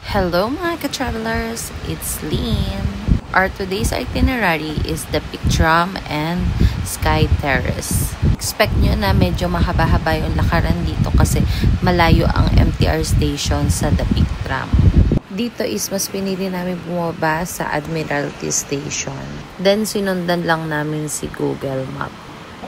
Hello mga ka-travelers, it's Lynn. Our today's itinerary is the Peak Tram and Sky Terrace. Expect nyo na medyo mahaba-haba yung lakaran dito kasi malayo ang MTR station sa The Peak Tram. Dito is mas pinili namin bumaba sa Admiralty Station. Then sinundan lang namin si Google Map.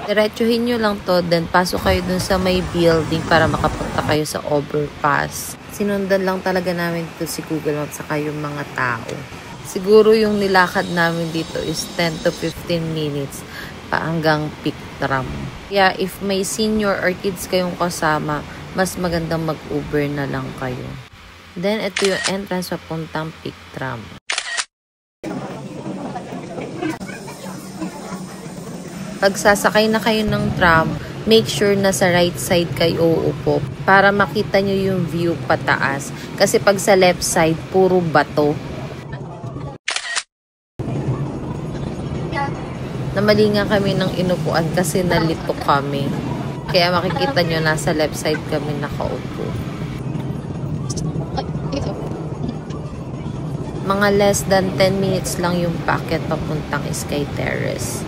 Diretsuhin nyo lang to, then pasok kayo dun sa may building para makapunta kayo sa overpass. Sinundan lang talaga namin dito si Google Maps saka yung mga tao. Siguro yung nilakad namin dito is 10 to 15 minutes pa hanggang Peak Tram. Kaya if may senior or kids kayong kasama, mas magandang mag-Uber na lang kayo. Then ito yung entrance papuntang Peak Tram. Pag sasakay na kayo ng tram, make sure na sa right side kayo uupo para makita nyo yung view pataas. Kasi pag sa left side, puro bato. Namali nga kami ng inupuan kasi nalito kami. Kaya makikita nyo nasa left side kami nakaupo. Mga less than 10 minutes lang yung packet papuntang Sky Terrace.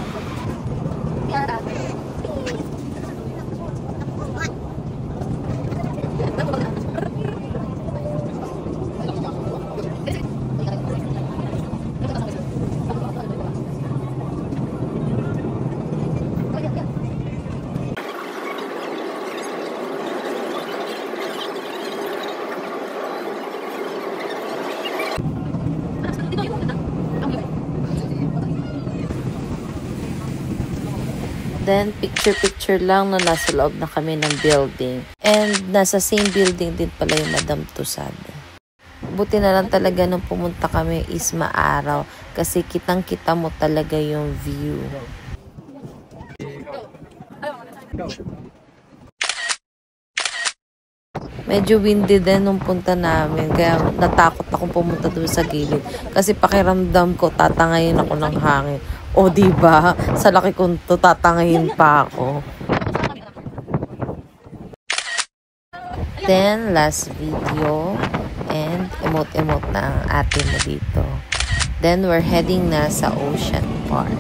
Then, picture-picture lang na nasa loob na kami ng building. And, nasa same building din pala yung Madame Tussauds. Buti na lang talaga nung pumunta kami is maaraw. Kasi kitang-kita mo talaga yung view. Medyo windy din nung punta namin. Kaya natakot akong pumunta doon sa gilid. Kasi pakiramdam ko, tatangayin ako ng hangin. O diba? Sa laki kong to, tatangayin pa ako. Then, last video. And emote-emote na ang ate mo dito. Then, we're heading na sa Ocean Park.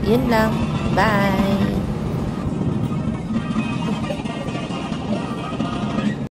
Yun lang. Bye!